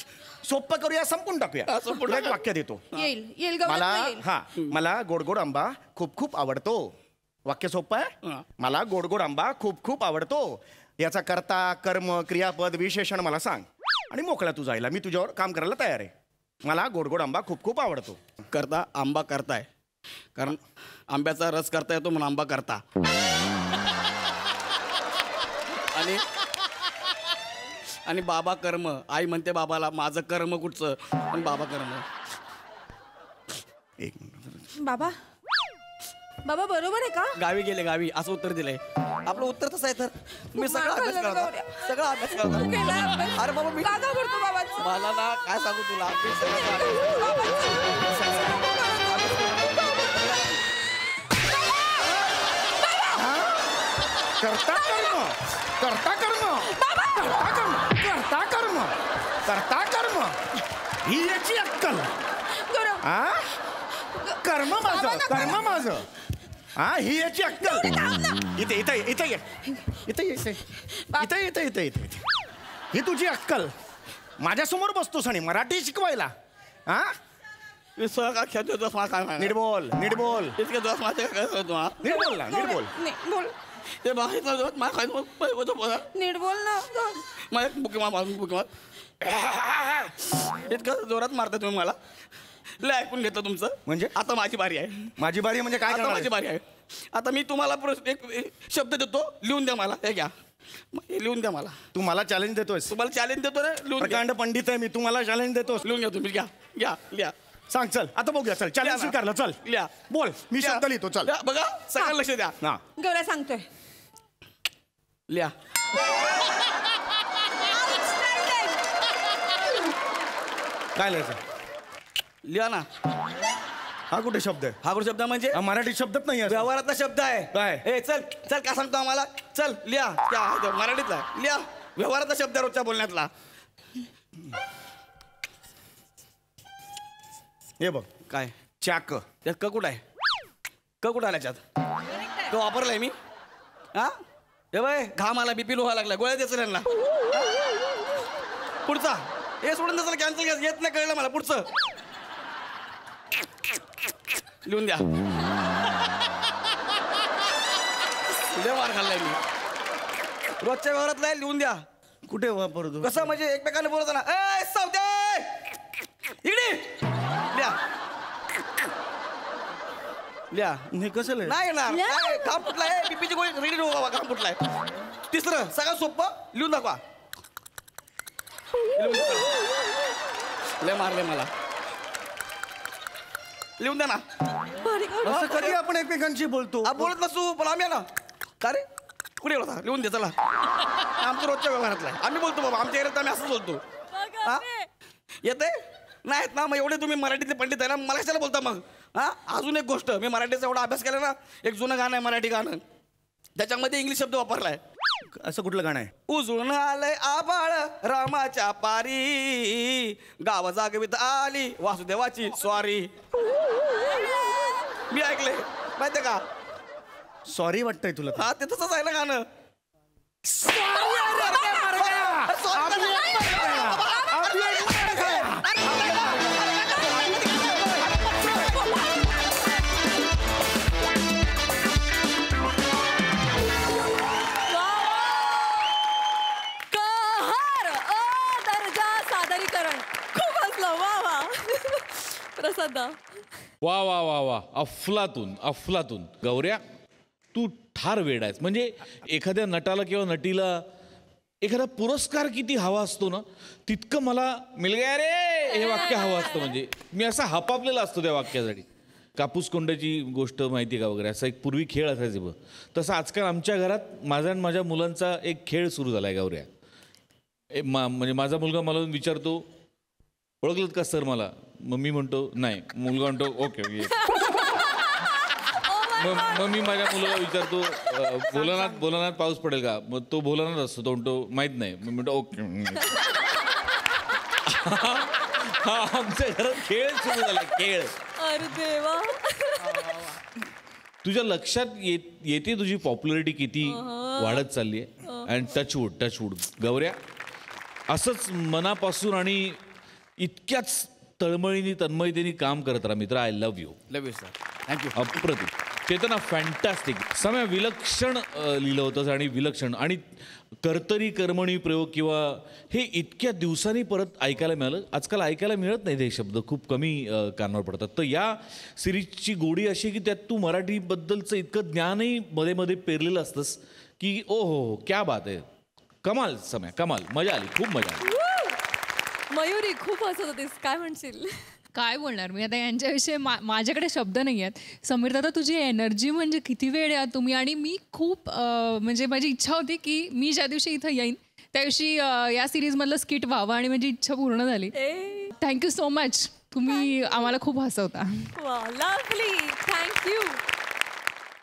सोपं करूया संपून टाकूया तुला एक वाक्य देतो येईल मला गवळ्यात मला गोड गोड आंबा खूप खूप आवडतो वाक्य सोपं आहे मला गोड गोड आंबा खूप खूप आवडतो याचा कर्ता कर्म क्रियापद विशेषण मला सांग आणि मोकळा तू जायला मी तुझ्यावर काम करायला तयार आहे मला गोड गोड आंबा खूप खूप आवडतो करता आंबा करताय कारण आंब्याचा रस करता येतो म्हणून आंबा करता आणि बाबा कर्म आई म्हणते बाबाला माझं कर्म कुठचं पण बाबा कर्म एक मिनिट बाबा बाबा बरोबर आहे का गावी गेले गावी असं उत्तर दिलंय आपलं उत्तर तसं आहे तर मी सगळा अभ्यास करतो सगळा अभ्यास करतो अरे बाबा मी का घाबरतो बाबा मला ना काय सांगू तुला मी सगळं करता कर्म करता कर्म करता कर्म करता कर्म करता कर्म ही याची अक्कल हा कर्म माझं हा ही याची अक्कल इथे इथे इथे ये इथे इथे इथे इथे इथे इथे ही तुझी अक्कल माझ्यासमोर बसतोस आणि मराठी शिकवायला हा नीट बोल नीट बोल नीट बोल ना नीट बोल बोल ते नीट बोल ना मला बुके मार इतकं जोरात मारता तुम्ही मला लय ऐकून घेतलं तुमचं म्हणजे आता माझी बारी आहे माझी बारी म्हणजे काय आता माझी बारी आहे आता मी तुम्हाला एक शब्द देतो लिहून द्या मला हे घ्या हे लिहून द्या मला तू मला चॅलेंज देतोयस तुम्हाला चॅलेंज देतो ना लिहून घ्या. प्रकांड पंडित आहे मी तुम्हाला चॅलेंज देतोस लिहून घ्या तुम्ही घ्या घ्या लिहा सांग चल आता बघूया चल चॅलेंज स्वीकारलं चल लिहा बोल मी शब्द लिहितो चल लिहा, बघा सगळं लक्ष द्या ना गवळ्या सांगतोय लिहा काय लिहायचं लिहा ना हा कुठे शब्द आहे हा कुठे शब्द म्हणजे हा मराठी शब्दच नाही आहे व्यवहारातला शब्द आहे काय? ए चल चल काय सांगतो आम्हाला चल लिहा त्या मराठीतला लिहा व्यवहाराचा शब्द आहे रोजच्या बोलण्यातला हे बघ काय चाक त्यात क कुठं आहे क कुठं आला त्याच्यात तो वापरलाय मी हा हे बाय घाम आला बीपी लोहा लागला गोळ्या द्यायचं त्यांना पुढचा हे सोडून द्यायचं कॅन्सल येत नाही कळलं मला पुढचं लिहून द्या लय मार खाल्लाय मी रोजच्या व्यवहारातला लिहून द्या कुठे वापरतो कसं म्हणजे एकमेकांना बोलत ना ए सावते इकडे लिहा लिहा हे कसं लिहायचं? नाही ना काय काम कुठला आहे बीपीची गोळी रेडी ठेवू बाबा काम कुठला आहे तिसरं सगळं सोपं लिहून दाखवा लय मारले मला लिहून द्या ना असं कधी आपण एकमेकांशी बोलतो बोलत नसू पण आम्ही ना का रे कुठे होता लिहून दे चला आमचं रोजच्या व्यवहारातला आहे आम्ही बोलतो बाबा आमच्या एरियात आम्ही असंच बोलतो हा येते नाहीत ना मग एवढे तुम्ही मराठीतले पंडित आहे ना मला कशाला बोलता मग हा अजून एक गोष्ट मी मराठीचा एवढा अभ्यास केला ना एक जुनं गाणं आहे मराठी गाणं त्याच्यामध्ये इंग्लिश शब्द वापरलाय असं कुठलं गाणं आहे उजळून आलंय आबाळ रामाच्या पारी गाव जागवित आली वासुदेवाची स्वारी मी ऐकले माहितीये का सॉरी वाटतंय तुला हा ते तसंच आहे ना गाणं प्रसादा वा वा वा वा अफलातून अफलातून गौऱ्या तू ठार वेड आहेस म्हणजे एखाद्या नटाला किंवा नटीला एखादा पुरस्कार किती हवा असतो ना तितकं मला मिल गया रे हे वाक्य हवं असतं म्हणजे मी असा हपापलेला असतो त्या वाक्यासाठी कापूस कोंड्याची गोष्ट माहिती का वगैरे असा एक पूर्वी खेळ असायचे बघ तसं आजकाल आमच्या घरात माझा आणि माझ्या मुलांचा एक खेळ सुरू झाला आहे गौऱ्या म्हणजे माझा मुलगा मला विचारतो ओळखलत का सर मला मग मी म्हणतो नाही मुलगा म्हणतो ओके मग मी माझ्या मुलाला विचारतो भोलानाथ पाऊस पडेल का मग तो भोलानाथ असतो तो म्हणतो माहित नाही मी म्हणतो ओके हा आमच्या घरात खेळ सुरू झाला खेळ अरे देवा तुझ्या लक्षात येते तुझी पॉप्युलरिटी किती वाढत चालली आहे. अँड टचवूड गौऱ्या, असंच मनापासून आणि इतक्याच तन्मयतेने काम करत राहा मित्र. I love you. Love you sir. Thank you. अप्रतिम. चेतना फॅन्टॅस्टिक. समय विलक्षण लिहिलं होतं आणि विलक्षण आणि कर्तरी कर्मणी प्रयोग किंवा हे इतक्या दिवसांनी परत ऐकायला मिळालं. आजकाल ऐकायला मिळत नाही हे शब्द, खूप कमी कानावर पडतात. तर या सिरीजची गोडी अशी की त्यात तू मराठीबद्दलचं इतकं ज्ञानही मध्ये मध्ये पेरलेलं असतंस की ओ हो क्या बात आहे. कमाल समय, कमाल. मजा आली, खूप मजा आली. मयुरी खूप हसत होतीस, काय म्हणशील? काय बोलणार मी आता यांच्याविषयी. माझ्याकडे शब्द नाही आहेत. समीर दादा, तुझी एनर्जी म्हणजे किती वेळ आहे तुम्ही. आणि मी खूप म्हणजे माझी इच्छा होती की मी ज्या दिवशी इथं येईन त्या दिवशी या सिरीजमधलं स्किट व्हावं आणि माझी इच्छा पूर्ण झाली. Thank you so much. तुम्ही आम्हाला खूप हसवता. Lovely, thank you.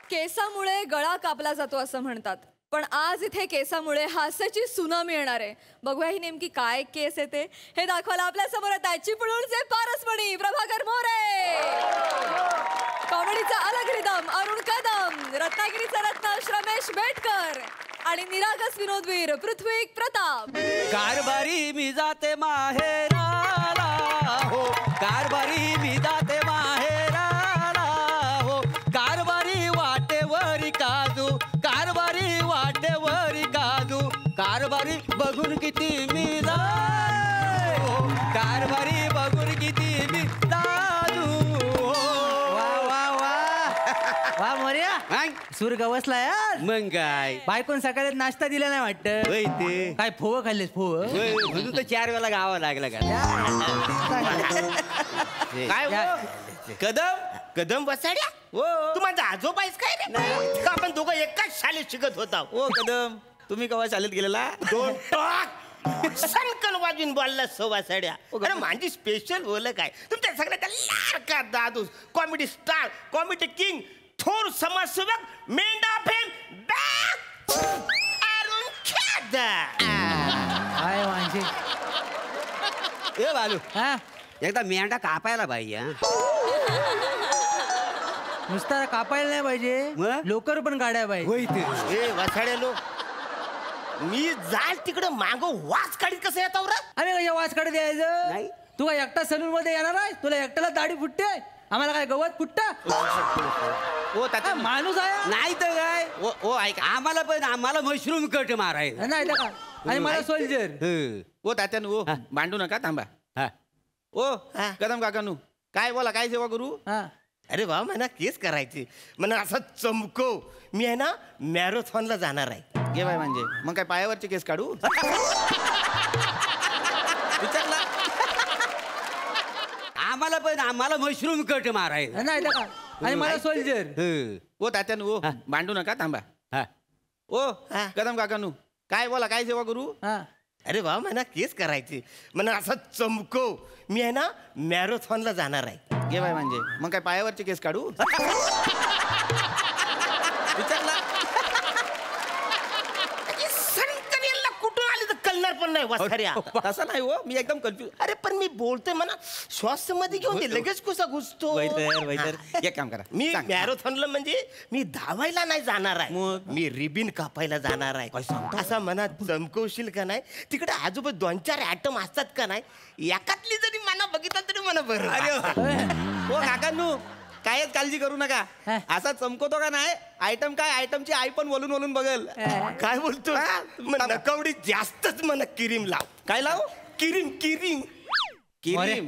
केसामुळे गळा कापला जातो असं म्हणतात, पण आज इथे केसामुळे हास्याची सुनामी येणार आहे. बघूया ही नेमकी काय केस येते हे दाखवायला आपल्या समोर येत आहेत चिपळूणचे पारसमणी प्रभाकर मोरे, कॉमेडीचा अलग रिदम अरुण कदम, रत्नागिरीचा रत्न रमेश बेटकर आणि निरागस विनोदवीर पृथ्वी प्रताप. कारभारी मी जाते माहेराला हो, कारभारी मी जाते माहेराला हो, कारभारी वाटेवरी काजू, कारभारी वाटेवरी काजू, कारभारी बघून किती मी जाऊ, कारभारी बघून किती मी जाऊ. वा वा वा वा मोर्या, सूर गवसला यार. मग काय बायकोन सकाळी नाश्ता दिला नाही वाटत. ते काय फोव खाल्लेस फोव? म्हणून तर 4 वेळा गावा लागला का. काय कदम बसाड्या हो, तू माझा आजोबा आहेस काय रे? का आपण दोघं एकाच शाळेत शिकत होता. ओ कदम, तुम्ही केव्हा शाळेत गेलेला? दोन टाक सनकन वाजून बोलला सवासाड्या. अरे माझी स्पेशल ओळख आहे तुमच्या सगळ्याचा लाडका दादू, कॉमेडी स्टार, कॉमेडी किंग, थोर समाजसेवक, मेंढा फेम अरुण खेदार. काय म्हणजे ए बालू, हा एकदा मेंढा कापायला पाहिजे. नुसता कापायला नाही पाहिजे, लोकर पण काढायला पाहिजे. ए वासाड्या लो, मी जाल तिकडे माग वास काढीत कसं येतो रे? अरे कशा वास काढत यायचं? नाही. तू काय एकटा सलून मध्ये येणार आहे? तुला एकट्याला दाढी फुटते, आम्हाला काय गवत फुटत? ओ तात्या माणूस आहे नाही तर काय. ओ ऐक, आम्हाला मशरूम कट मारायचा नाही तर काय, आणि मला सोल्जर. ओ तात्यान ओ भांडू नका, थांबा. ओ कदम काकानू, काय बोला, काय सेवा करू? अरे वा, मला केस करायची, मला असं चमकव. मी आहे ना मॅरेथॉनला जाणार आहे. घे बाय म्हणजे मग काय पायावरचे केस काढू? विचारला आम्हाला मशरूम कट मारायचा नाही तर काय, आणि मला सोल्जर. ओ तात्यान ओ भांडू नका, थांबा. ओ कदम काकानू, काय बोला, काय सेवा करू? अरे वा, मला केस करायची, मला असं चमकव. मी आहे ना मॅरेथॉनला जाणार आहे. घे बाय म्हणजे मग काय पायावरचे केस काढू? विचारला कुठून आली तर कळणार पण नाही वासाऱ्या. तसं नाही हो, मी एकदम कन्फ्युज. अरे पण मी बोलतोय म्हणा श्वास मध्ये घेऊन दे, लगेच कसा घुसतो. एक काम करा, मी मॅरेथॉनला म्हणजे मी धावायला नाही जाणार आहे, मी रिबिन कापायला जाणार आहे. असा मनात चमकवशील का नाही? तिकडे आजोबा 2-4 ऍटम असतात का नाही, एकातली जरी मना बघितलं तरी मला बरं. हो काकांनू, कायच काळजी करू नका. असा चमकवतो का नाही, आयटम काय आयटमची आई पण बोलून बोलून बघल. काय बोलतो? नकावडी जास्तच मला क्रीम लाव. काय लाव? क्रीम क्रीम क्रीम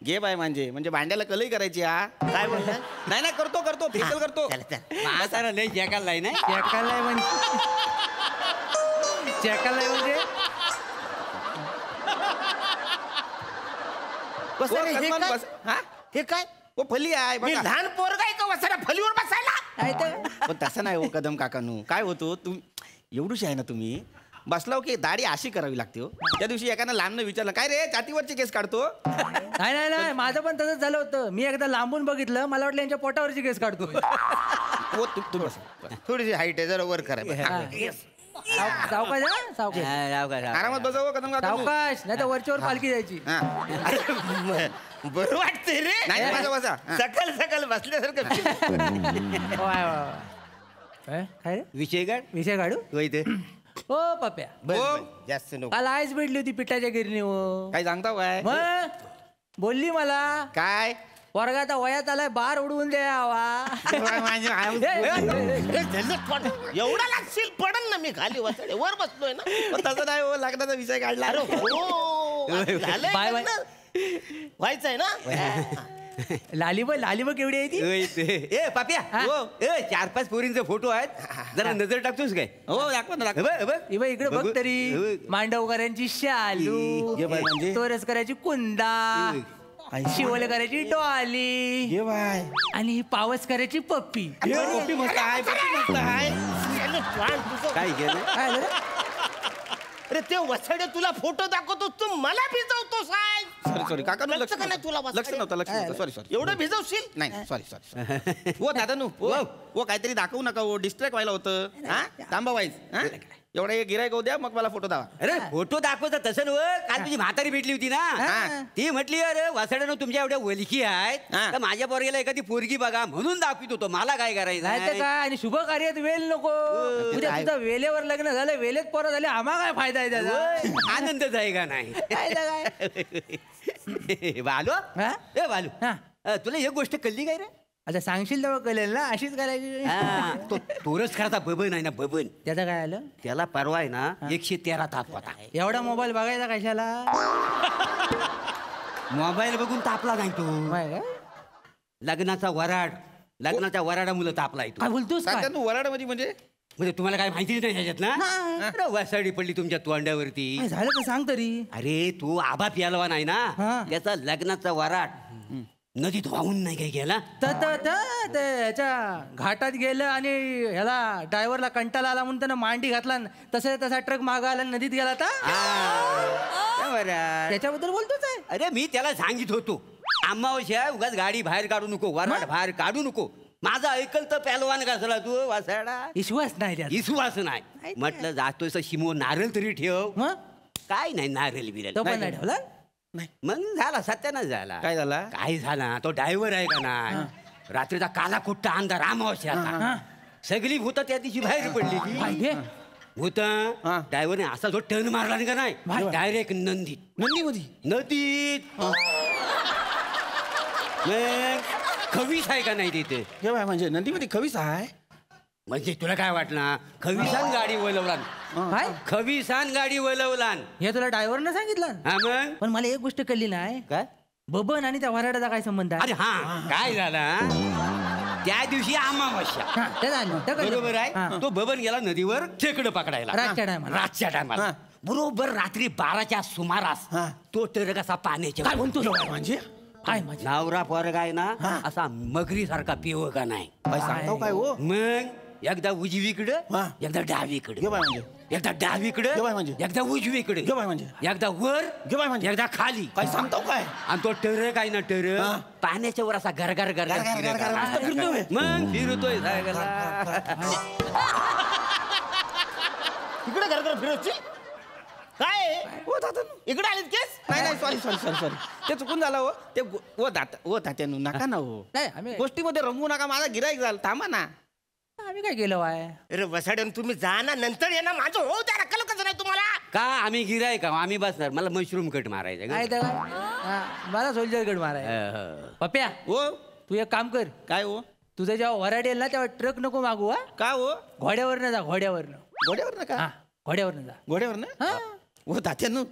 घे बाय म्हणजे भांड्याला कलई करायची. हा काय बोलला? नाही करतो फेकल करतो. नाही जॅकाल नाही चॅकालाय म्हणजे चॅकालाय म्हणजे हे काय? ओ फली आहे मी बघा. लहान पोरगा आहे का वसाऱ्या फलीवर बसायला? पण तसं नाही हो कदम काकानू. काय होतो, तू एवढूशी आहे ना, तुम्ही बसलाव की दाढी अशी करावी लागते हो. त्या दिवशी एकानं लहान विचारलं, काय रे छातीवरचे केस काढतो? नाही माझं पण तसंच झालं होतं. मी एकदा लांबून बघितलं, मला वाटलं यांच्या पोटावरची केस काढतो. हो तू बस. थोडीशी हाईट आहे, जरा वर करायला. सावकाश आरामात बसावं कदम काका. सावकाश, नाही तर वरच्यावर पालखी जायची. बरं वाटतंय रे. नाही बसा बसा. सकाळ सकाळ बसल्यासारखं काय रे विषय काढ. विषय काढू होय ते. ओ पप्या जास्त नको. काल आईच भेटली होती पिठाच्या गिरणीवर. काय सांगता काय मग बोलली मला काय वर्गात वयात आलाय बार उडवून द्यावा. एवढा लागशील पडन ना मी खाली वसडे वर बसलोय ना. तसं नाही हो लग्नाचा विषय काढला. Bye bye. व्हायचंय ना. लालीब केवढी आहे ती. ए पाप्या ए 4-5 पोरींचे फोटो आहेत. जरा नजर टाकतोस काय. हो दाखव ना इबा इकडे बघ तरी. मांडवकरांची शालू, तोरसकरांची कुंदा, शिवलेकरांची डॉली आणि पावसकरांची पप्पी. पप्पी मस्त आहे. पप्पी मस्त आहे. काय केलं. अरे ते वसडे तुला फोटो दाखवतो तू मला भिजवतोस. सॉरी काका लक्ष तुला लक्ष नव्हतं सॉरी एवढं भिजवशील. नाही सॉरी हो दादा नु हो काहीतरी दाखवू नका हो. डिस्ट्रॅक्ट व्हायला होतं. हा थांबा वाईज. एवढा एक गिरायक द्या मग मला फोटो दावा. अरे फोटो दाखवता तसं नव. काल तुझी म्हातारी भेटली होती ना. ती म्हटली अरे वासड्यानं तुमच्या एवढ्या वलकी आहेत तर माझ्या पोरगीला एखादी पोरगी बघा म्हणून दाखवित होतो. मला काय करायचं काय आणि शुभ कार्यात वेल नको. उद्या तुझं वेलेवर लग्न झालं वेलेत पोरं झाले आम्हा काय फायदा आहे त्याचा. आनंदच आहे का नाही. बालू ए बालू तुला एक गोष्ट कळली काय रे. आता सांगशील तेव्हा कळेल ना. अशीच करायची. तो तोरच करता बबन आहे ना बबन. त्याचं काय आलं. त्याला परवा आहे ना 113 ताप होता. एवढा मोबाईल बघायचा कशाला. मोबाईल बघून तापला नाही तो. लग्नाचा वराडामुळे तापलाय तो. काय बोलतोस वराडामध्ये म्हणजे तुम्हाला काय माहिती नाही ह्याच्यात ना. वसाडी पडली तुमच्या तोंडावरती. झालं तर सांग तरी. अरे तू आबा प्यालवा नाही ना. त्याचा लग्नाचा वराड नदीत वाहून नाही काय गेला. त्याच्या घाटात गेलं आणि ह्याला ड्रायव्हरला कंटाळा आला म्हणून त्यानं मांडी घातला. तसा ट्रक मागा आला नदीत गेला. त्याच्याबद्दल बोलतोच आहे. अरे मी त्याला सांगित होतो अमावस्या उगाच गाडी बाहेर काढू नको. वराड बाहेर काढू नको. माझा ऐकल तर पहलवान घासला तू वासाडा. विश्वास नाही. विश्वास नाही. म्हटलं जातोय शिमो नारळ तरी ठेव. काय नाही नारळ बिरल नाही ठेवला. मग झाला सत्यानाश झाला. काय झाला. काय झाला तो ड्रायव्हर आहे का नाही. रात्रीचा काला कुट्टा अंधार अमावस्या सगळी भूत त्या दिवशी बाहेर पडली. भूत ड्रायव्हरने असा जो टर्न मारला का नाही डायरेक्ट नदीत खवीस आहे का नाही तिथे. म्हणजे नदीमध्ये खवीस आहे. म्हणजे तुला काय वाटलं खवीसान गाडी वळवला. खवीसान गाडी वळवला हे तुला ड्रायव्हरनं सांगितलं. मग पण मला एक गोष्ट कळली नाही. काय बबन आणि त्या वराडाचा काय संबंध आहे. अरे काय झाला त्या दिवशी अमावस्या बरोबर आहे. तो बबन गेला नदीवर खेकडं पकडायला रातच्या टायमाला. बरोबर रात्री 12च्या सुमारास तो ट्रक असा पाण्याच्या. काय म्हणतो म्हणजे काय नवरा पोरगा आहे ना असा मगरी सारखा पिव का नाही. सांगतो काय हो. मग एकदा उजवीकडं एकदा डावीकडे. एकदा डावीकडे म्हणजे एकदा उजवीकडे. म्हणजे एकदा वर म्हणजे एकदा खाली. काय सांगतो काय. आणि तो टरक आहे ना पाण्याच्या वर असा गरगर मग फिरतोय. इकडे घर फिरवची काय हो दादा इकडे आलीत केस. नाही सॉरी ते चुकून झालं हो. ते हो तात्यानू नका ना हो. नाही गोष्टीमध्ये रंगू नका. माझा गिराईक झाला थांबा ना. आम्ही काय केलं आहे. अरे वसाड्यान तुम्ही जा ना नंतर ये ना. माझं हो त्या रक्कल कसं नाही तुम्हाला का. आम्ही गिराय का आम्ही बसणार. मला मशरूम कट मारायचं काय मला सोल्जर कट मारायचं. पप्या हो तू एक काम कर. काय हो तुझं जेव्हा वराड येईल ना तेव्हा ट्रक नको मागू. का हो घोड्यावरनं जा. घोड्यावरनं का घोड्यावरनं जा. घोड्यावरनं हो तात्यानू.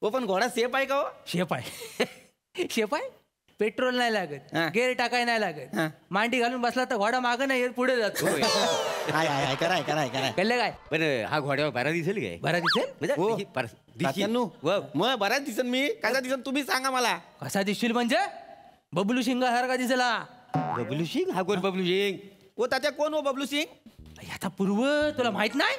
हो पण घोडा सेफ आहे का हो. शेप आहे. पेट्रोल नाही लागत. गेअर टाकाय नाही लागत. मांडी घालून बसला तर घोडा मागं नाही पुढे जातो. कराय कळलं काय. पण हा घोड्यावर बरा दिसेल काय. बरा दिसेल. मग बराच दिसन. मी कसा दिसन तुम्ही सांगा मला. कसा दिसशील म्हणजे बबलू सिंगासारखा दिसला. बबलू सिंग हा कोण बबलू सिंग. हो तात्या कोण हो बबलू सिंग. आता पूर्व तुला माहित नाही.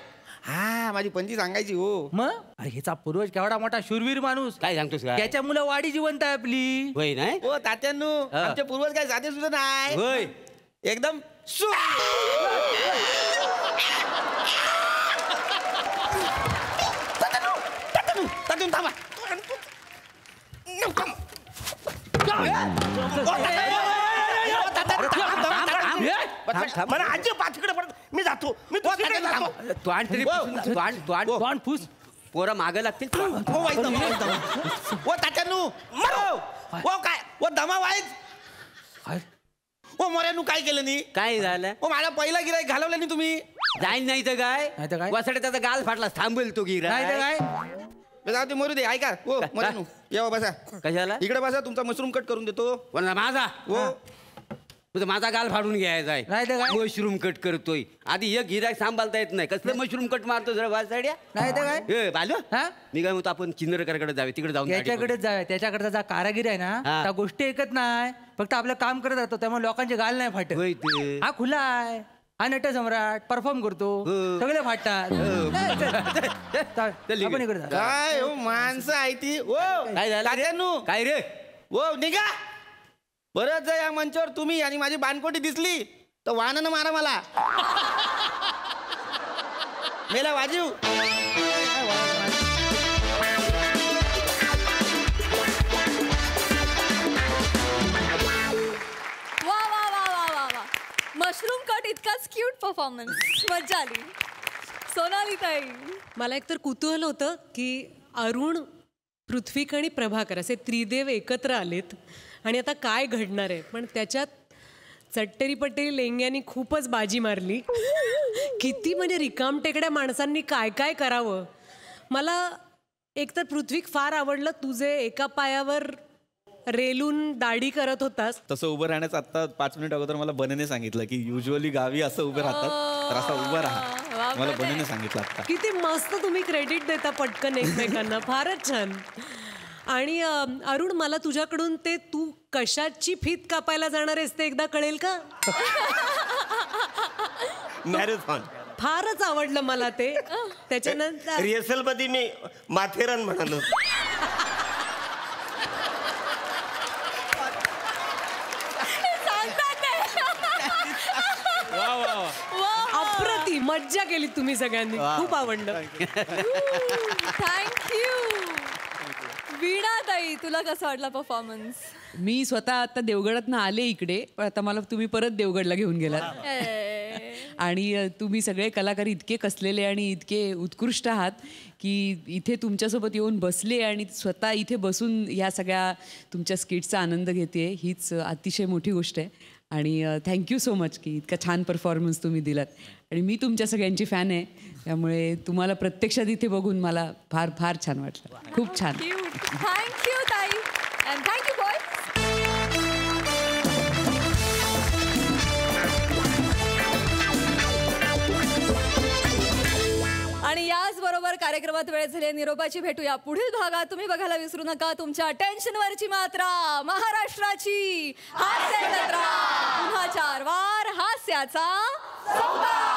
माझी पंची सांगायची हो. मग अरे ह्याचा पूर्वज केवढा मोठा शूरवीर माणूस. काय सांगतोस त्याच्या मुलं वाडी जिवंत आहे आपली. होय नाही हो तात्यानू आमचे पूर्वज काय साधे सुद्धा नाही. होय एकदम थांबा मला आजी पाचकडे पडत मी जातो मी दुसरीकडे जातो. तोंड फुस पोरं मागं लागतील. तात्यानू काय दमा वाईच मोऱ्यानू काय केलं नी काय झालं? मला पहिला गिराईक घालवलं नाही तुम्ही. जाईल नाही तर काय वासडे त्याचा गाल फाटला थांबेल तो गिरा काय जाऊ ते मरू दे. ऐका हो मोऱ्यानू या बसा. कशाला? इकडे बसा तुमचा मशरूम कट करून देतो. माझा हो तुझा माझा गाल फाडून घ्यायचा नाही तर काय? मशरूम कट करतोय. आधी एक गिरायक सांभाळता येत नाही कसलं मशरूम कट मारतो जरा वासाड्या. नाही तर काय? बालू मी काय म्हणतो आपण चिंदरकरकडे जावे तिकडे जाऊन त्याच्याकडेच जाऊया. त्याच्याकडचा जा कारागीर आहे ना त्या गोष्टी ऐकत नाही फक्त आपलं काम करत राहतो त्यामुळे लोकांचे गाल नाही फाटत. हा खुला आहे हा नट सम्राट परफॉर्म करतो सगळे फाटतात. आपण इकडे जा. काय हो माणसं आहे ती. ओ काय झालं? काय रे? ओ निघा. बरंच या मंचावर तुम्ही आणि माझी बानकोटी दिसली तर वाहनानं मारा मला. मेला वाजीव. वा वा वा वा वा वा. मशरूम कट इतकाच क्यूट परफॉर्मन्स. मज्जा आली. सोनाली ताई मला एकतर कुतूहल होतं की अरुण पृथ्वीक आणि प्रभाकर असे त्रिदेव एकत्र आलेत आणि आता काय घडणार आहे. पण त्याच्यात चट्टेरी पट्टेरी लेंग्यांनी खूपच बाजी मारली. किती म्हणजे रिकामटेकड्या माणसांनी काय काय करावं. मला एकतर पृथ्वीक फार आवडलं तुझे एका पायावर रेलून दाढी करत होतास. तसं उभं राहण्याचं आता 5 मिनिट अगोदर मला बनेने सांगितलं की युजली गावी असं उभं राहतात तर असं उभं राहा. मला बनेने सांगितलं आता. किती मस्त तुम्ही क्रेडिट देता पटकन एकमेकांना. फारच छान. आणि अरुण मला तुझ्याकडून ते तू कशाची फीत कापायला जाणार आहेस ते एकदा कळेल का? मॅरेथॉन फारच आवडलं मला ते. त्याच्यानंतर रिहर्सल मध्ये मी माथेरान म्हणालो. अप्रतिम मज्जा केली तुम्ही सगळ्यांनी. खूप आवडलं. थँक्यू. वीणा ताई तुला कसा वाटला परफॉर्मन्स? मी स्वतः आता देवगडातनं आले इकडे पण आता मला तुम्ही परत देवगडला घेऊन गेलात आणि तुम्ही सगळे कलाकार इतके कसलेले आणि इतके उत्कृष्ट आहात की इथे तुमच्यासोबत येऊन बसले आणि स्वतः इथे बसून ह्या सगळ्या तुमच्या स्किट्सचा आनंद घेते हीच अतिशय मोठी गोष्ट आहे. आणि थँक्यू सो मच की इतका छान परफॉर्मन्स तुम्ही दिलात. आणि मी तुमच्या सगळ्यांची फॅन आहे त्यामुळे तुम्हाला प्रत्यक्षात इथे बघून मला फार फार छान वाटलं. खूप छान. थँक्यू ताई अँड थँक्यू बॉय. आणि याचबरोबर कार्यक्रमात वेळ झाली निरोपाची. भेटूया पुढील भागात. तुम्ही बघायला विसरू नका तुमच्या टेन्शनवरची मात्रा महाराष्ट्राची हास्य जत्रा. पुन्हा 4 वार हास्याचा संवाद.